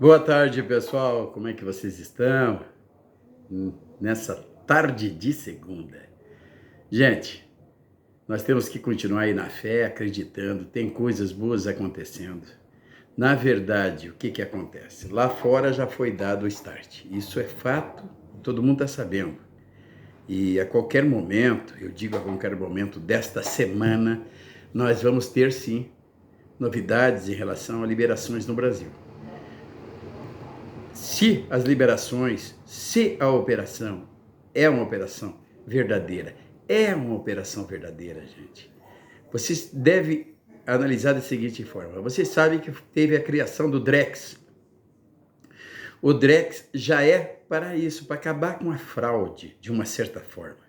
Boa tarde, pessoal. Como é que vocês estão? Nessa tarde de segunda. Gente, nós temos que continuar aí na fé, acreditando. Tem coisas boas acontecendo. Na verdade, o que acontece? Lá fora já foi dado o start. Isso é fato, todo mundo está sabendo. E a qualquer momento, eu digo a qualquer momento desta semana, nós vamos ter sim novidades em relação a liberações no Brasil. Se as liberações, se a operação é uma operação verdadeira, gente. Você deve analisar da seguinte forma. Você sabe que teve a criação do Drex. O Drex já é para isso, para acabar com a fraude, de uma certa forma.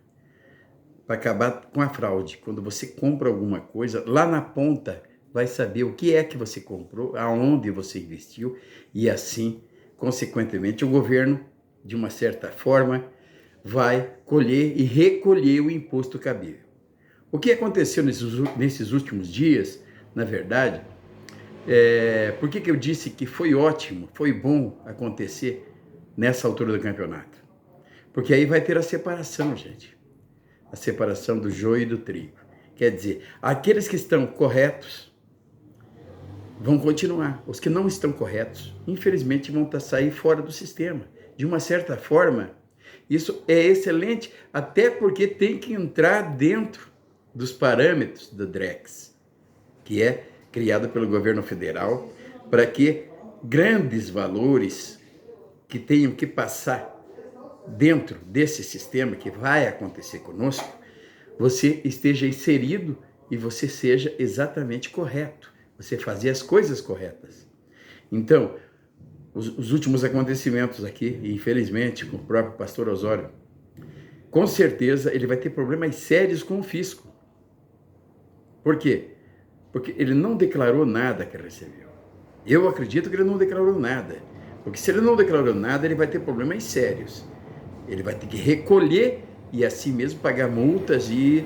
Para acabar com a fraude. Quando você compra alguma coisa, lá na ponta vai saber o que é que você comprou, aonde você investiu e assim, consequentemente, o governo, de uma certa forma, vai colher e recolher o imposto cabível. O que aconteceu nesses últimos dias, na verdade, por que eu disse que foi ótimo, foi bom acontecer nessa altura do campeonato? Porque aí vai ter a separação, gente. A separação do joio e do trigo. Quer dizer, aqueles que estão corretos vão continuar. Os que não estão corretos, infelizmente, vão sair fora do sistema. De uma certa forma, isso é excelente, até porque tem que entrar dentro dos parâmetros do Drex, que é criado pelo governo federal, para que grandes valores que tenham que passar dentro desse sistema que vai acontecer conosco, você esteja inserido e você seja exatamente correto. Você fazer as coisas corretas. Então, os últimos acontecimentos aqui, infelizmente, com o próprio pastor Osório, com certeza ele vai ter problemas sérios com o fisco. Por quê? Porque ele não declarou nada que recebeu. Eu acredito que ele não declarou nada. Porque se ele não declarou nada, ele vai ter problemas sérios. Ele vai ter que recolher e assim mesmo pagar multas e,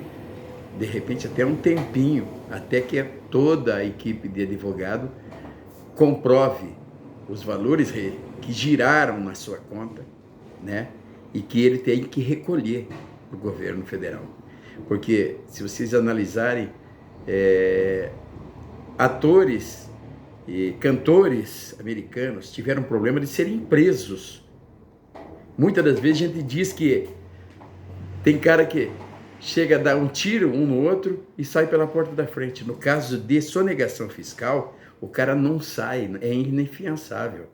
de repente, até um tempinho, até que toda a equipe de advogado comprove os valores que giraram na sua conta, né? E que ele tem que recolher do governo federal. Porque, se vocês analisarem, atores e cantores americanos tiveram problema de serem presos. Muitas das vezes a gente diz que tem cara que chega a dar um tiro um no outro e sai pela porta da frente. No caso de sonegação fiscal, o cara não sai, é inafiançável.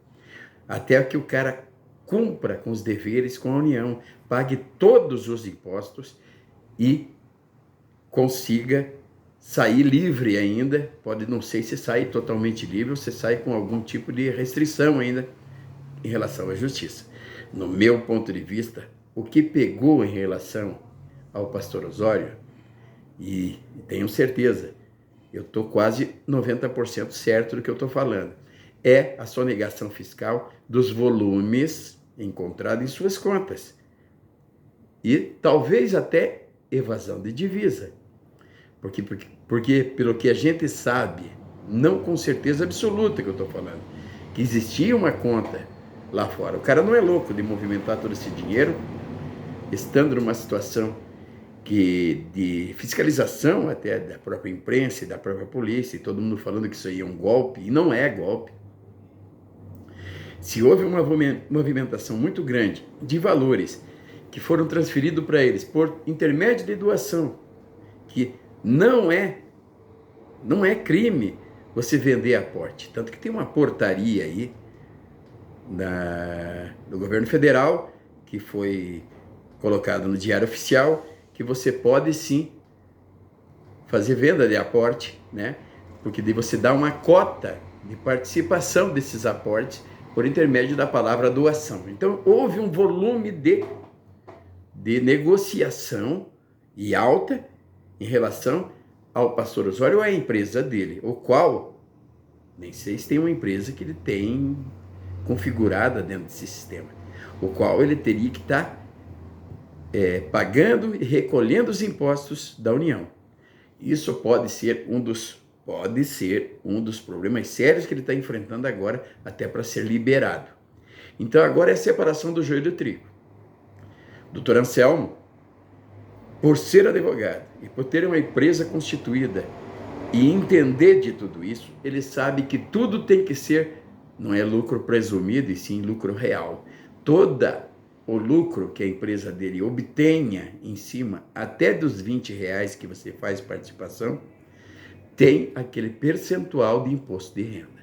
Até que o cara cumpra com os deveres com a União, pague todos os impostos e consiga sair livre ainda. Pode, não sei se sai totalmente livre ou se sai com algum tipo de restrição ainda em relação à justiça. No meu ponto de vista, o que pegou em relação ao pastor Osório, e tenho certeza, eu estou quase 90% certo do que eu estou falando, é a sonegação fiscal dos volumes encontrados em suas contas. E talvez até evasão de divisa. Porque pelo que a gente sabe, não com certeza absoluta que eu estou falando, que existia uma conta lá fora. O cara não é louco de movimentar todo esse dinheiro, estando numa situação de fiscalização até da própria imprensa e da própria polícia, e todo mundo falando que isso aí é um golpe, e não é golpe. Se houve uma movimentação muito grande de valores que foram transferidos para eles por intermédio de doação, que não é crime você vender aporte. Tanto que tem uma portaria aí do governo federal, que foi colocado no Diário Oficial, que você pode sim fazer venda de aporte, né? Porque daí você dá uma cota de participação desses aportes por intermédio da palavra doação. Então, houve um volume de negociação e alta em relação ao pastor Osório ou à empresa dele, o qual, nem sei se tem uma empresa que ele tem configurada dentro desse sistema, o qual ele teria que estar pagando e recolhendo os impostos da União. Isso pode ser um dos Pode ser um dos problemas sérios que ele está enfrentando agora, até para ser liberado. Então agora é a separação do joio do trigo. Doutor Anselmo, por ser advogado e por ter uma empresa constituída e entender de tudo isso, ele sabe que tudo tem que ser, não é lucro presumido, e sim lucro real. Todo o lucro que a empresa dele obtenha em cima, até dos R$ 20 que você faz participação, tem aquele percentual de imposto de renda.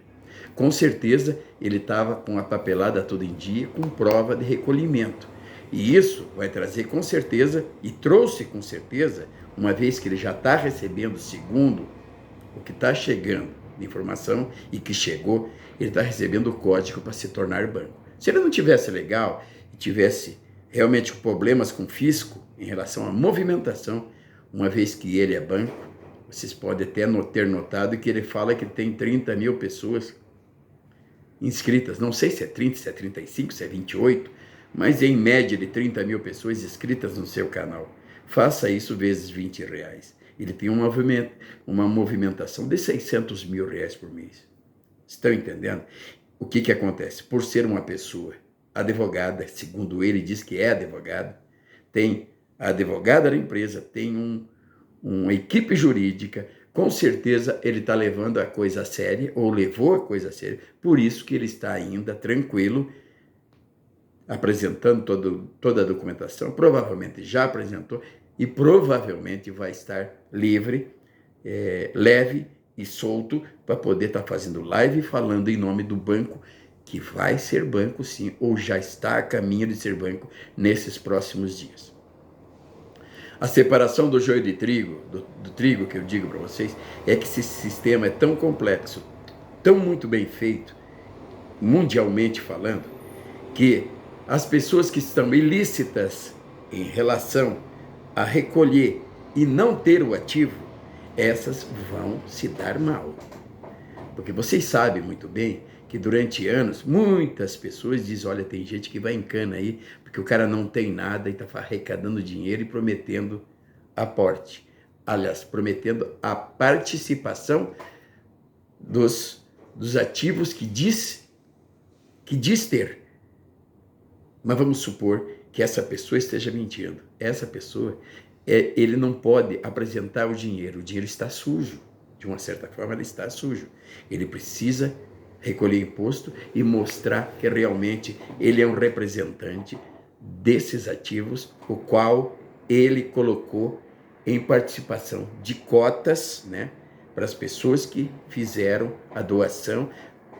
Com certeza, ele estava com a papelada toda em dia, com prova de recolhimento. E isso vai trazer com certeza, e trouxe com certeza, uma vez que ele já está recebendo, segundo o que está chegando de informação e que chegou, ele está recebendo o código para se tornar banco. Se ele não tivesse legal e tivesse realmente problemas com o fisco em relação à movimentação, uma vez que ele é banco, vocês podem até ter notado que ele fala que tem 30 mil pessoas inscritas. Não sei se é 30, se é 35, se é 28, mas em média de 30 mil pessoas inscritas no seu canal. Faça isso vezes R$ 20. Ele tem uma movimentação de R$ 600 mil por mês. Estão entendendo? O que acontece? Por ser uma pessoa advogada, segundo ele diz que é advogado, tem a advogada da empresa, tem uma equipe jurídica, com certeza ele está levando a coisa a séria, ou levou a coisa a séria, por isso que ele está ainda tranquilo, apresentando toda a documentação, provavelmente já apresentou, e provavelmente vai estar livre, leve e solto, para poder estar fazendo live falando em nome do banco, que vai ser banco sim, ou já está a caminho de ser banco nesses próximos dias. A separação do joio de trigo, do trigo que eu digo para vocês, é que esse sistema é tão complexo, tão muito bem feito, mundialmente falando, que as pessoas que estão ilícitas em relação a recolher e não ter o ativo, essas vão se dar mal. Porque vocês sabem muito bem que durante anos, muitas pessoas dizem, olha, tem gente que vai em cana aí, porque o cara não tem nada e está arrecadando dinheiro e prometendo aporte. Aliás, prometendo a participação dos ativos que diz ter. Mas vamos supor que essa pessoa esteja mentindo. Essa pessoa, ele não pode apresentar o dinheiro está sujo. De uma certa forma, ele está sujo. Ele precisa recolher imposto e mostrar que realmente ele é um representante desses ativos, o qual ele colocou em participação de cotas, né, para as pessoas que fizeram a doação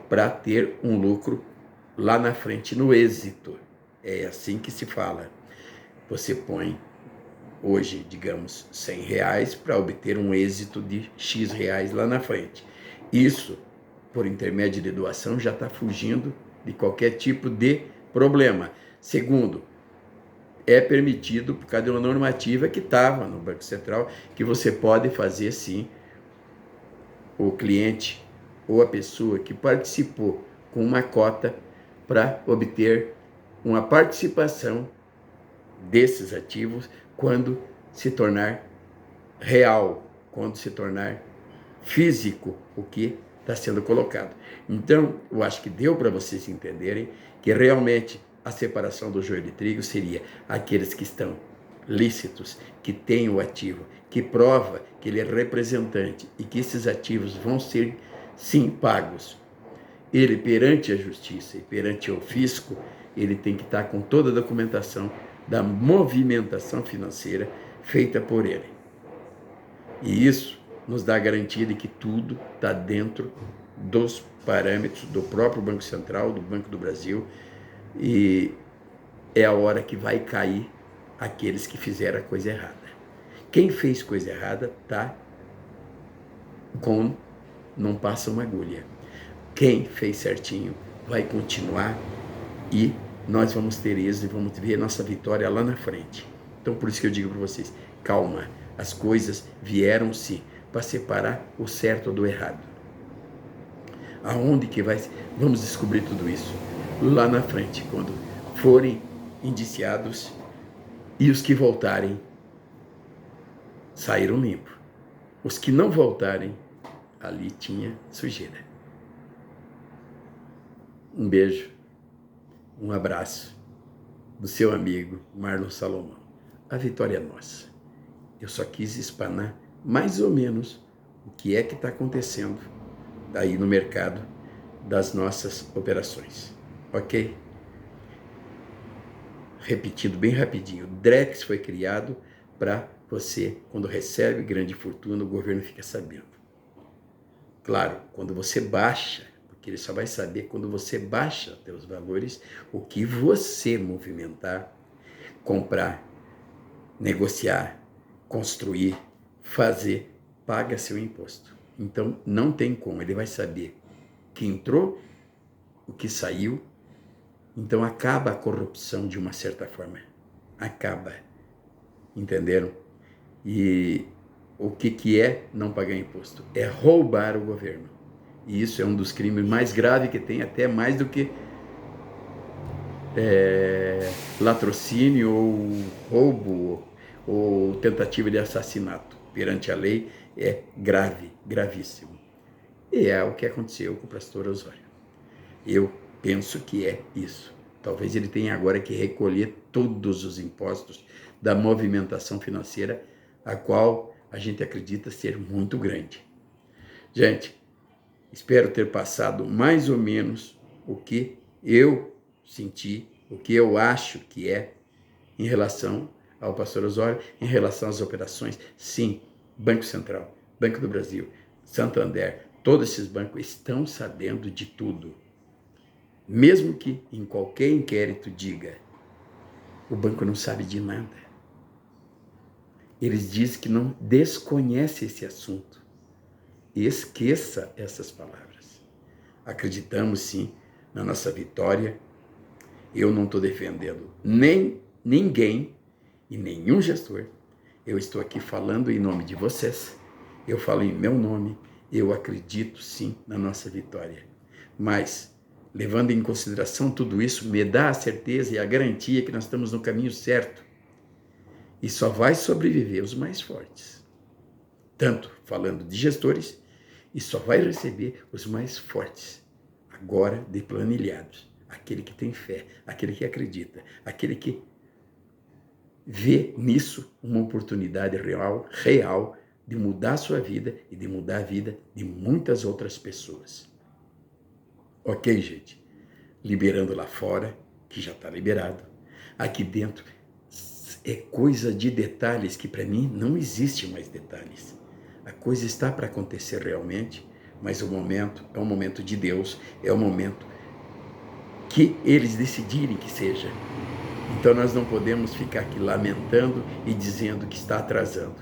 para ter um lucro lá na frente, no êxito. É assim que se fala. Você põe hoje, digamos, R$ 100 para obter um êxito de X reais lá na frente. Isso, por intermédio de doação, já está fugindo de qualquer tipo de problema. Segundo, é permitido, por causa de uma normativa que estava no Banco Central, que você pode fazer, sim, o cliente ou a pessoa que participou com uma cota para obter uma participação desses ativos quando se tornar real, quando se tornar físico o que está sendo colocado. Então, eu acho que deu para vocês entenderem que realmente a separação do joio de trigo seria aqueles que estão lícitos, que têm o ativo, que prova que ele é representante e que esses ativos vão ser, sim, pagos. Ele, perante a justiça e perante o fisco, ele tem que estar com toda a documentação da movimentação financeira feita por ele. E isso nos dá a garantia de que tudo está dentro dos parâmetros do próprio Banco Central, do Banco do Brasil, e é a hora que vai cair aqueles que fizeram a coisa errada. Quem fez coisa errada está com, não passa uma agulha. Quem fez certinho vai continuar e nós vamos ter êxito e vamos ver nossa vitória lá na frente. Então, por isso que eu digo para vocês, calma, as coisas vieram-se para separar o certo do errado. Aonde que vai? Vamos descobrir tudo isso lá na frente, quando forem indiciados e os que voltarem saíram limpos. Os que não voltarem ali tinha sujeira. Um beijo, um abraço do seu amigo Marlon Salomão. A vitória é nossa. Eu só quis espanar mais ou menos o que é que está acontecendo aí no mercado das nossas operações, ok? Repetindo bem rapidinho, o Drex foi criado para você, quando recebe grande fortuna, o governo fica sabendo. Claro, quando você baixa, porque ele só vai saber quando você baixa seus valores, o que você movimentar, comprar, negociar, construir, fazer, paga seu imposto. Então, não tem como, ele vai saber o que entrou, o que saiu. Então, acaba a corrupção de uma certa forma. Acaba. Entenderam? E o que é não pagar imposto? É roubar o governo. E isso é um dos crimes mais graves que tem, até mais do que latrocínio ou roubo ou tentativa de assassinato. Perante a lei é grave, gravíssimo. E é o que aconteceu com o pastor Osório. Eu penso que é isso. Talvez ele tenha agora que recolher todos os impostos da movimentação financeira, a qual a gente acredita ser muito grande. Gente, espero ter passado mais ou menos o que eu senti, o que eu acho que é em relação ao pastor Osório, em relação às operações. Sim, Banco Central, Banco do Brasil, Santander, todos esses bancos estão sabendo de tudo. Mesmo que em qualquer inquérito diga, o banco não sabe de nada. Eles dizem que não desconhece esse assunto. Esqueça essas palavras. Acreditamos sim na nossa vitória. Eu não estou defendendo nem ninguém e nenhum gestor. Eu estou aqui falando em nome de vocês. Eu falo em meu nome. Eu acredito sim na nossa vitória. Mas, levando em consideração tudo isso, me dá a certeza e a garantia que nós estamos no caminho certo. E só vai sobreviver os mais fortes. Tanto falando de gestores, e só vai receber os mais fortes, agora de planilhados. Aquele que tem fé, aquele que acredita, aquele que vê nisso uma oportunidade real de mudar a sua vida e de mudar a vida de muitas outras pessoas. Ok, gente? Liberando lá fora, que já está liberado. Aqui dentro é coisa de detalhes que para mim não existe mais detalhes. A coisa está para acontecer realmente, mas o momento é um momento de Deus, é um momento que eles decidirem que seja. Então nós não podemos ficar aqui lamentando e dizendo que está atrasando.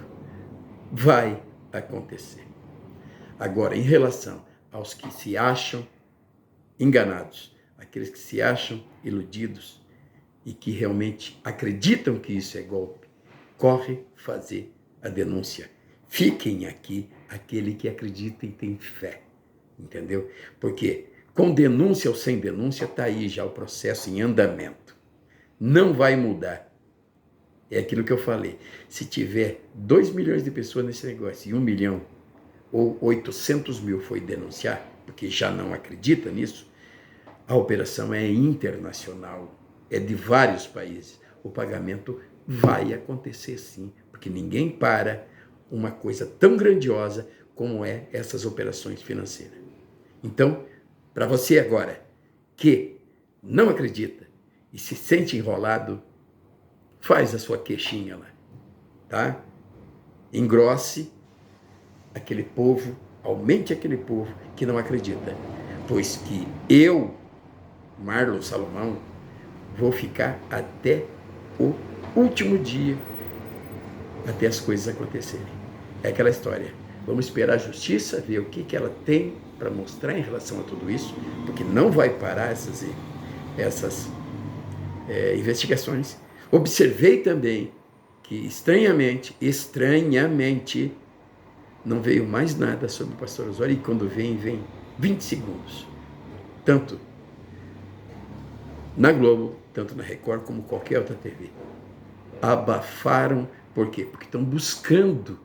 Vai acontecer. Agora, em relação aos que se acham enganados, aqueles que se acham iludidos e que realmente acreditam que isso é golpe, corre fazer a denúncia. Fiquem aqui aquele que acredita e tem fé, entendeu? Porque com denúncia ou sem denúncia está aí já o processo em andamento. Não vai mudar. É aquilo que eu falei. Se tiver 2 milhões de pessoas nesse negócio e 1 milhão ou 800 mil foi denunciar, porque já não acredita nisso, a operação é internacional, é de vários países. O pagamento vai acontecer sim, porque ninguém para uma coisa tão grandiosa como é essas operações financeiras. Então, para você agora que não acredita e se sente enrolado, faz a sua queixinha lá, tá? Engrosse aquele povo, aumente aquele povo que não acredita, pois que eu, Marlon Salomão, vou ficar até o último dia, até as coisas acontecerem. É aquela história. Vamos esperar a justiça, ver o que ela tem para mostrar em relação a tudo isso, porque não vai parar essas investigações. Observei também que, estranhamente, não veio mais nada sobre o pastor Osório, e quando vem 20 segundos. Tanto na Globo, tanto na Record, como qualquer outra TV. Abafaram, por quê? Porque estão buscando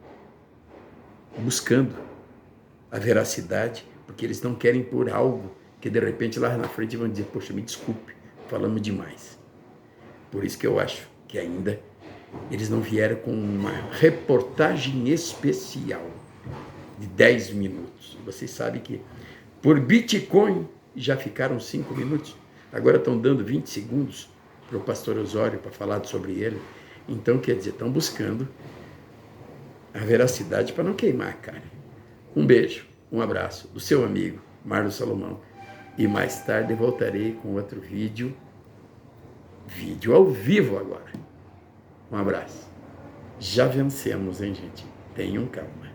a veracidade, porque eles não querem pôr algo que de repente lá na frente vão dizer, poxa, me desculpe, falamos demais. Por isso que eu acho que ainda eles não vieram com uma reportagem especial de 10 minutos. Vocês sabem que por Bitcoin já ficaram 5 minutos, agora estão dando 20 segundos para o pastor Osório para falar sobre ele. Então, quer dizer, estão buscando a veracidade para não queimar a cara. Um beijo, um abraço do seu amigo Marlos Salomão. E mais tarde voltarei com outro vídeo ao vivo agora. Um abraço. Já vencemos, hein, gente? Tenham calma.